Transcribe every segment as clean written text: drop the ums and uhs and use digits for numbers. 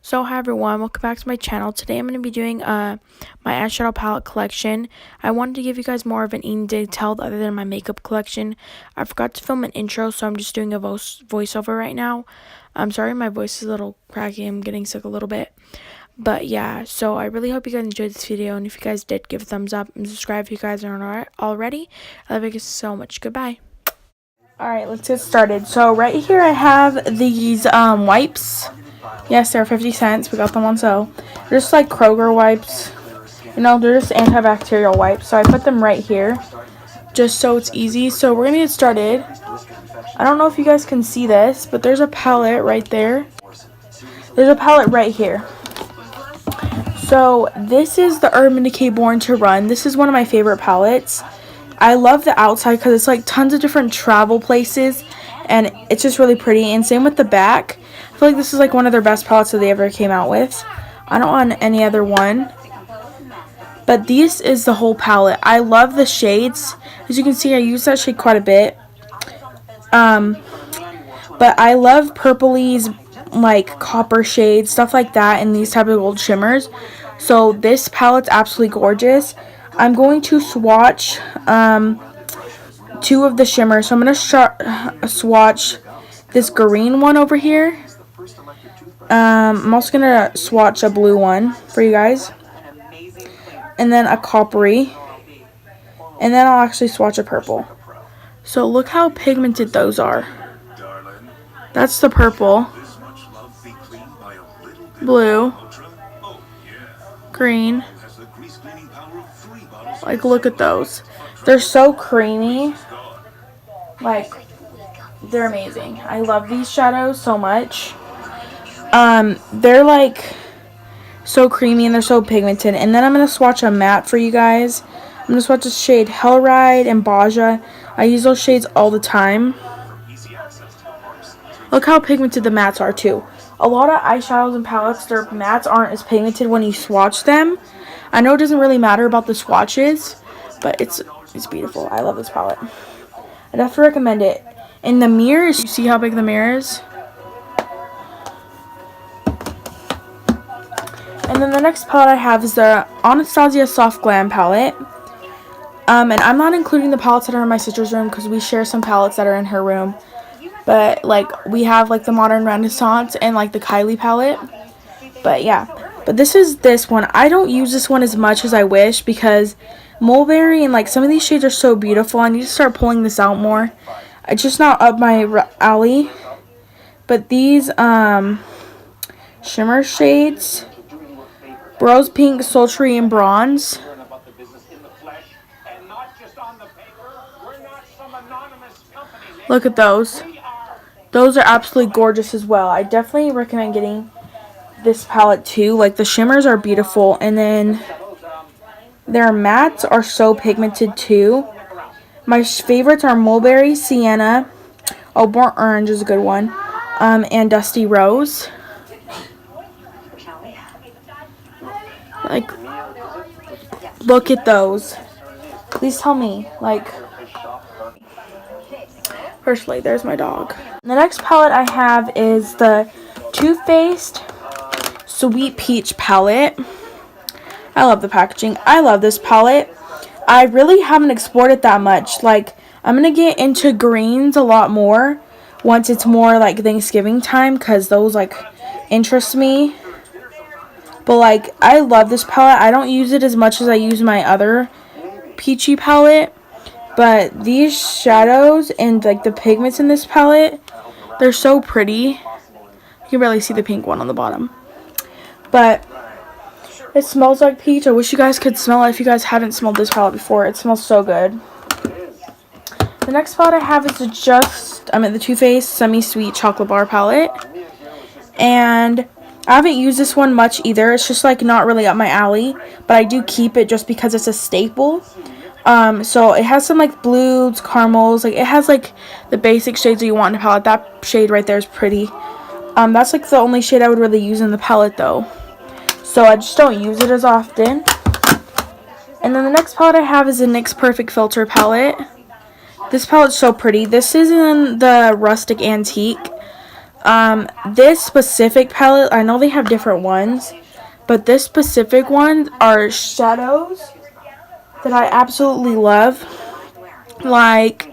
So hi everyone, welcome back to my channel. Today I'm going to be doing my eyeshadow palette collection. I wanted to give you guys more of an in detail other than my makeup collection. I forgot to film an intro, so I'm just doing a voiceover right now. I'm sorry my voice is a little cracky, I'm getting sick a little bit. But yeah, so I really hope you guys enjoyed this video, and if you guys did, give a thumbs up and subscribe if you guys aren't already. I love you guys so much. Goodbye. Alright, let's get started. So right here I have these wipes. Yes, they're 50 cents. We got them on sale. They're just like Kroger wipes. You know, they're just antibacterial wipes. So I put them right here just so it's easy. So we're going to get started. I don't know if you guys can see this, but there's a palette right there. There's a palette right here. So this is the Urban Decay Born to Run. This is one of my favorite palettes. I love the outside because it's like tons of different travel places. And it's just really pretty. And same with the back. I feel like this is like one of their best palettes that they ever came out with. I don't want any other one. But this is the whole palette. I love the shades. As you can see, I use that shade quite a bit. But I love purplies, like copper shades, stuff like that, and these type of gold shimmers. So this palette's absolutely gorgeous. I'm going to swatch two of the shimmers. So I'm going to swatch this green one over here. I'm also going to swatch a blue one for you guys. And then a coppery. And then I'll actually swatch a purple. So look how pigmented those are. That's the purple. Blue. Green. Like, look at those. They're so creamy. Like, they're amazing. I love these shadows so much. They're like so creamy and they're so pigmented. And then I'm going to swatch a matte for you guys. I'm going to swatch the shade Hellride and Baja. I use those shades all the time. Look how pigmented the mattes are too. A lot of eyeshadows and palettes, their mattes aren't as pigmented when you swatch them. I know it doesn't really matter about the swatches, but it's beautiful. I love this palette. I'd have to recommend it. And the mirrors, you see how big the mirror is? And then the next palette I have is the Anastasia Soft Glam palette. And I'm not including the palettes that are in my sister's room because we share some palettes that are in her room. But, like, we have, like, the Modern Renaissance and, like, the Kylie palette. But, yeah. But this is this one. I don't use this one as much as I wish because Mulberry and, like, some of these shades are so beautiful. I need to start pulling this out more. It's just not up my alley. But these, shimmer shades. Rose Pink, Sultry, and Bronze. Look at those. Those are absolutely gorgeous as well. I definitely recommend getting this palette too. Like, the shimmers are beautiful. And then their mattes are so pigmented too. My favorites are Mulberry, Sienna. Oh, Burnt Orange is a good one. And Dusty Rose. Like, look at those. Please tell me, like, firstly, there's my dog. The next palette I have is the Too Faced Sweet Peach palette. I love the packaging. I love this palette. I really haven't explored it that much. Like, I'm going to get into greens a lot more once it's more like Thanksgiving time because those, like, interest me. But, like, I love this palette. I don't use it as much as I use my other peachy palette. But these shadows and, like, the pigments in this palette, they're so pretty. You can barely see the pink one on the bottom. But it smells like peach. I wish you guys could smell it if you guys haven't smelled this palette before. It smells so good. The next palette I have is the Too Faced Semi-Sweet Chocolate Bar palette. And I haven't used this one much either. It's just, like, not really up my alley. But I do keep it just because it's a staple. So it has some, like, blues, caramels. Like, it has, like, the basic shades that you want in a palette. That shade right there is pretty. That's, like, the only shade I would really use in the palette, though. So I just don't use it as often. And then the next palette I have is the NYX Perfect Filter palette. This palette's so pretty. This is in the Rustic Antique. This specific palette, I know they have different ones, but this specific one are shadows that I absolutely love. Like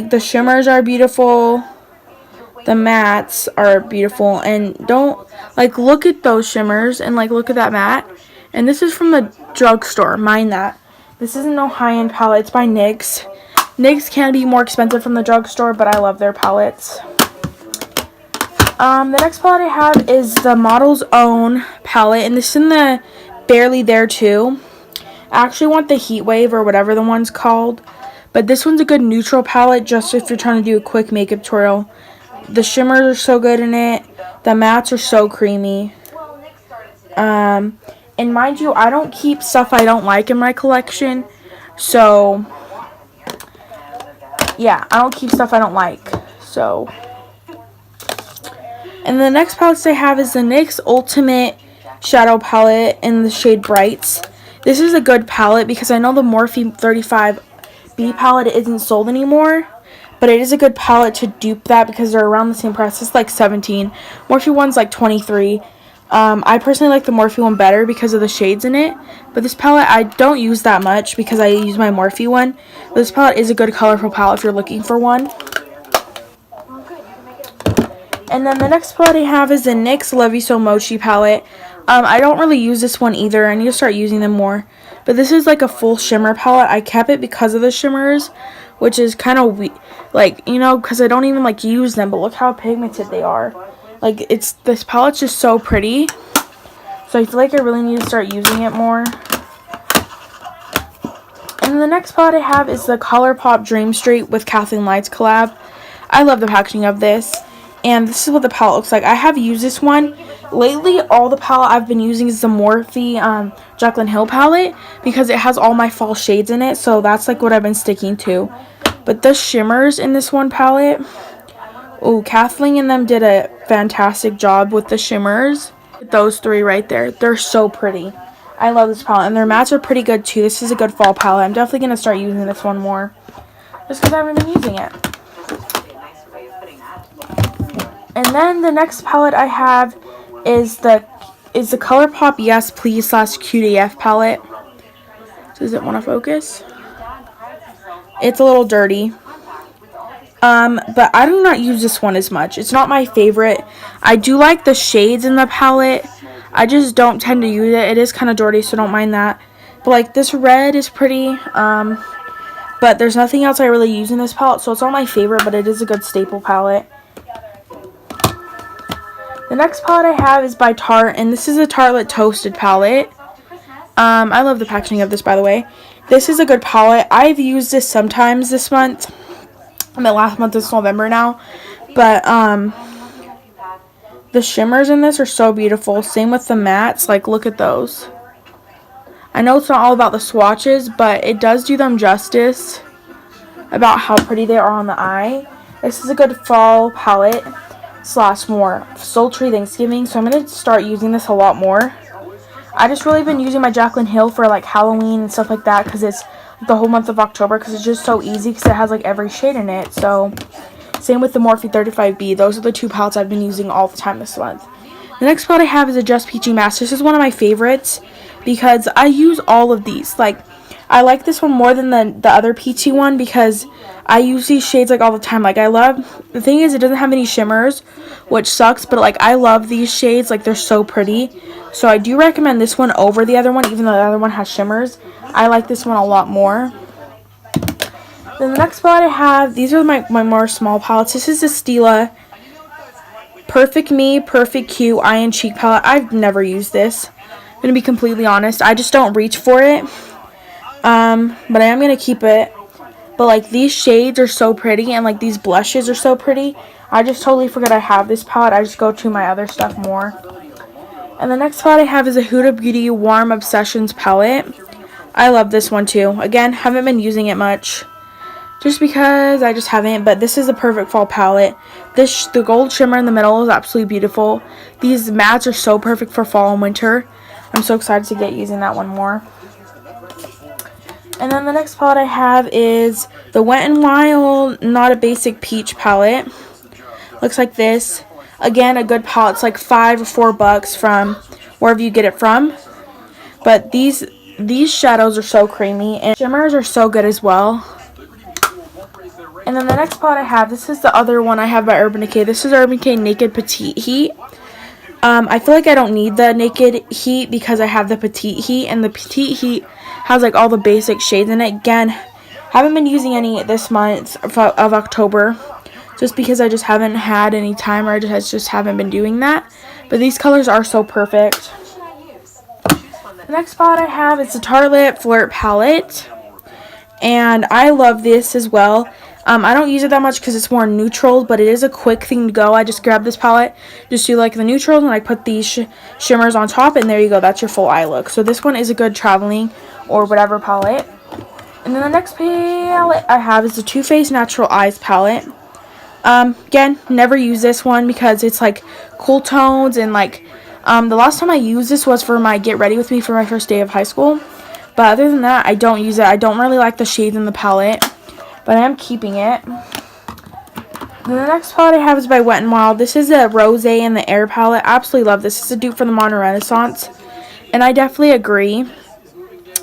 the shimmers are beautiful. The mattes are beautiful, and don't look at those shimmers and look at that matte. And this is from the drugstore, mind that. This isn't no high-end palette. It's by NYX. NYX can be more expensive from the drugstore, but I love their palettes. The next palette I have is the Model's Own palette, and this is in the Barely There Too. I actually want the Heat Wave or whatever the one's called, but this one's a good neutral palette just if you're trying to do a quick makeup tutorial. The shimmers are so good in it. The mattes are so creamy. And mind you, I don't keep stuff I don't like in my collection. So, yeah, I don't keep stuff I don't like. So, and the next palette I have is the NYX Ultimate Shadow Palette in the shade Brights. This is a good palette because I know the Morphe 35B palette isn't sold anymore. But it is a good palette to dupe that because they're around the same price. It's like $17. Morphe one's like $23. I personally like the Morphe one better because of the shades in it. But this palette I don't use that much because I use my Morphe one. But this palette is a good colorful palette if you're looking for one. And then the next palette I have is the NYX Love You So Mochi palette. I don't really use this one either. I need to start using them more. But this is like a full shimmer palette. I kept it because of the shimmers, which is kind of because I don't even use them, but look how pigmented they are. This palette's just so pretty. So I feel like I really need to start using it more. And the next palette I have is the ColourPop Dream Street with Kathleen Lights collab. I love the packaging of this. And this is what the palette looks like. I have used this one. Lately, all the palette I've been using is the Morphe Jaclyn Hill palette because it has all my fall shades in it. So that's what I've been sticking to. But the shimmers in this one palette, Kathleen and them did a fantastic job with the shimmers. Those three right there, they're so pretty. I love this palette, and their mattes are pretty good too. This is a good fall palette. I'm definitely going to start using this one more, just because I haven't been using it. And then the next palette I have is the ColourPop Yes Please /QDF palette. Does it want to focus? It's a little dirty. But I do not use this one as much. It's not my favorite. I do like the shades in the palette. I just don't tend to use it. It is kind of dirty, so don't mind that. But this red is pretty. But there's nothing else I really use in this palette, so it's not my favorite, but it is a good staple palette. The next palette I have is by Tarte, and this is a Tartelette Toasted palette. I love the packaging of this, by the way. This is a good palette. I've used this sometimes this month. Last month is November now. But, the shimmers in this are so beautiful. Same with the mattes. Look at those. I know it's not all about the swatches, but it does do them justice about how pretty they are on the eye. This is a good fall palette / more sultry Thanksgiving, so I'm going to start using this a lot more. I just really been using my Jaclyn Hill for Halloween and stuff like that because it's the whole month of October because it's just so easy because it has every shade in it. So same with the Morphe 35B. Those are the two palettes I've been using all the time this month. The next palette I have is a Just Peachy Mask. This is one of my favorites because I use all of these. I like this one more than the other peachy one because I use these shades all the time. I love, the thing is it doesn't have any shimmers, which sucks, but I love these shades. They're so pretty. So I do recommend this one over the other one, even though the other one has shimmers. I like this one a lot more. Then the next palette I have, these are my more small palettes. This is the Stila Perfect Me, Perfect Q Eye and Cheek palette. I've never used this. I'm going to be completely honest. I just don't reach for it. But I am going to keep it. But these shades are so pretty, and these blushes are so pretty. I just totally forgot I have this palette. I just go to my other stuff more. And the next palette I have is a Huda Beauty Warm Obsessions palette. I love this one too. Again, haven't been using it much, just because I just haven't. But this is the perfect fall palette. The gold shimmer in the middle is absolutely beautiful. These mattes are so perfect for fall and winter. I'm so excited to get using that one more. And then the next palette I have is the Wet n Wild Not a Basic Peach palette. Looks like this. Again, a good palette. It's like $5 or $4 from wherever you get it from. But these shadows are so creamy, and shimmers are so good as well. And then the next palette I have, this is the other one I have by Urban Decay. This is Urban Decay Naked Petite Heat. I feel like I don't need the Naked Heat because I have the Petite Heat, and the Petite Heat has like all the basic shades in it. Again, haven't been using any this month of October, just because I just haven't had any time, or I just haven't been doing that. But these colors are so perfect. The next palette I have is the Tartelette Flirt palette, and I love this as well. I don't use it that much because it's more neutral, but it is a quick thing to go. I just grab this palette, just do like the neutrals, and I put these shimmers on top, and there you go. That's your full eye look. So this one is a good traveling or whatever palette. And then the next palette I have is the Too Faced Natural Eyes palette. Again, never use this one because it's like cool tones, and like the last time I used this was for my Get Ready With Me for my first day of high school. But other than that, I don't use it. I don't really like the shades in the palette, but I am keeping it. Then the next palette I have is by Wet n Wild. This is a Rose and the Air palette. I absolutely love this. It's a dupe for the Modern Renaissance, and I definitely agree.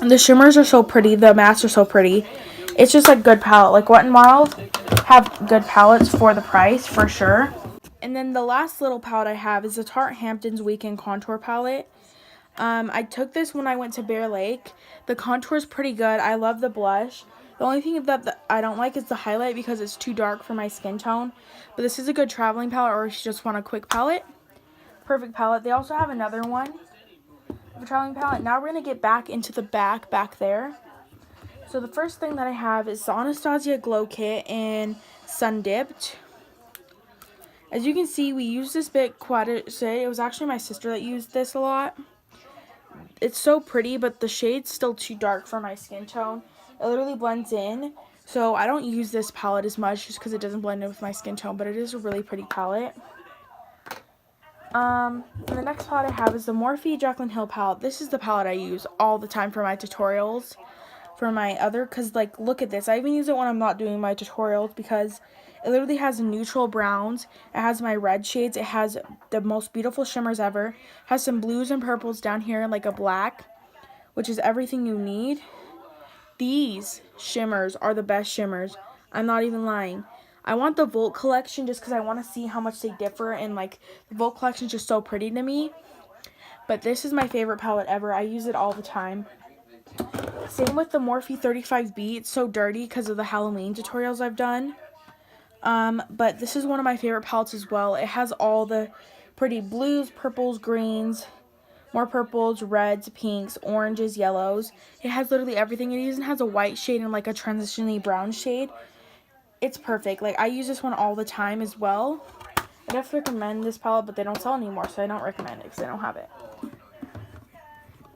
The shimmers are so pretty. The mattes are so pretty. It's just a good palette. Like Wet n Wild have good palettes for the price, for sure. And then the last little palette I have is the Tarte Hamptons Weekend Contour palette. I took this when I went to Bear Lake. The contour is pretty good. I love the blush. The only thing that I don't like is the highlight because it's too dark for my skin tone. But this is a good traveling palette, or if you just want a quick palette. Perfect palette. They also have another one, the traveling palette. Now we're going to get back into the back there. So the first thing that I have is the Anastasia Glow Kit in Sun Dipped. As you can see, we use this bit quite a bit. It was actually my sister that used this a lot. It's so pretty, but the shade's still too dark for my skin tone. It literally blends in, so I don't use this palette as much just because it doesn't blend in with my skin tone, but it is a really pretty palette. And the next palette I have is the Morphe Jaclyn Hill palette. This is the palette I use all the time for my tutorials. For my other, because like look at this, I even use it when I'm not doing my tutorials because it literally has neutral browns, it has my red shades, it has the most beautiful shimmers ever, it has some blues and purples down here and like a black, which is everything you need. These shimmers are the best shimmers. I'm not even lying. I want the Volt collection just because I want to see how much they differ, and like the Volt collection is just so pretty to me. But this is my favorite palette ever. I use it all the time. Same with the Morphe 35B. It's so dirty because of the Halloween tutorials I've done. But this is one of my favorite palettes as well. It has all the pretty blues, purples, greens, more purples, reds, pinks, oranges, yellows. It has literally everything. It even has a white shade and like a transitionally brown shade. It's perfect. Like I use this one all the time as well. I definitely recommend this palette, but they don't sell anymore, so I don't recommend it because I don't have it.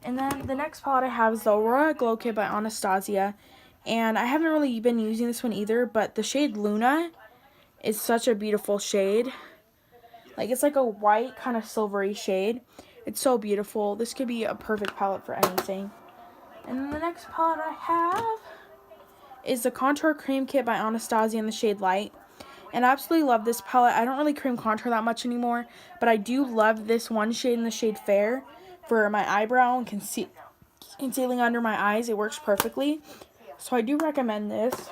And then the next palette I have is the Aurora Glow Kit by Anastasia. And I haven't really been using this one either, but the shade Luna is such a beautiful shade. Like it's like a white kind of silvery shade. It's so beautiful. This could be a perfect palette for anything. And then the next palette I have is the Contour Cream Kit by Anastasia in the shade Light. And I absolutely love this palette. I don't really cream contour that much anymore, but I do love this one shade in the shade Fair for my eyebrow and concealing under my eyes. It works perfectly. So I do recommend this.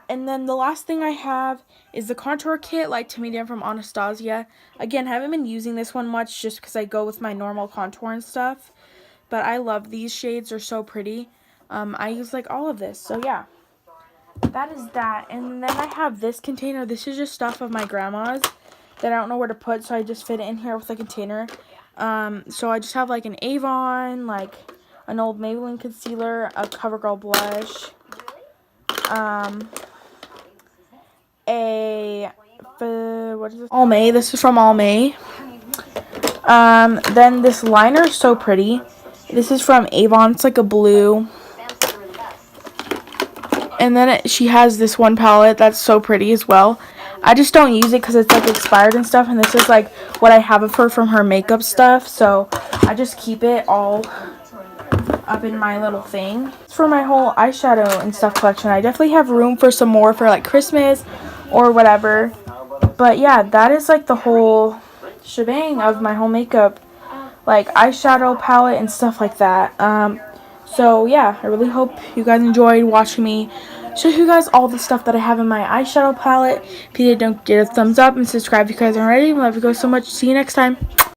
And then the last thing I have is the Contour Kit Light to Medium from Anastasia. Again, I haven't been using this one much just because I go with my normal contour and stuff. But I love these shades. They're so pretty. I use like all of this. So yeah, that is that. And then I have this container. This is just stuff of my grandma's that I don't know where to put, so I just fit it in here with a container. So I just have like an Avon, like an old Maybelline concealer, a CoverGirl blush, what is this? Almay. This is from Almay. Then this liner is so pretty. This is from Avon. It's like a blue. And then she has this one palette that's so pretty as well. I just don't use it because it's like expired and stuff, and this is like what I have of her from her makeup stuff, so I just keep it all up in my little thing. It's for my whole eyeshadow and stuff collection. I definitely have room for some more for like Christmas or whatever. But yeah, that is like the whole shebang of my whole makeup, like eyeshadow palette and stuff like that. So yeah, I really hope you guys enjoyed watching me show you guys all the stuff that I have in my eyeshadow palette. If you did, don't forget a thumbs up and subscribe if you guys aren't already. I love you guys so much. See you next time.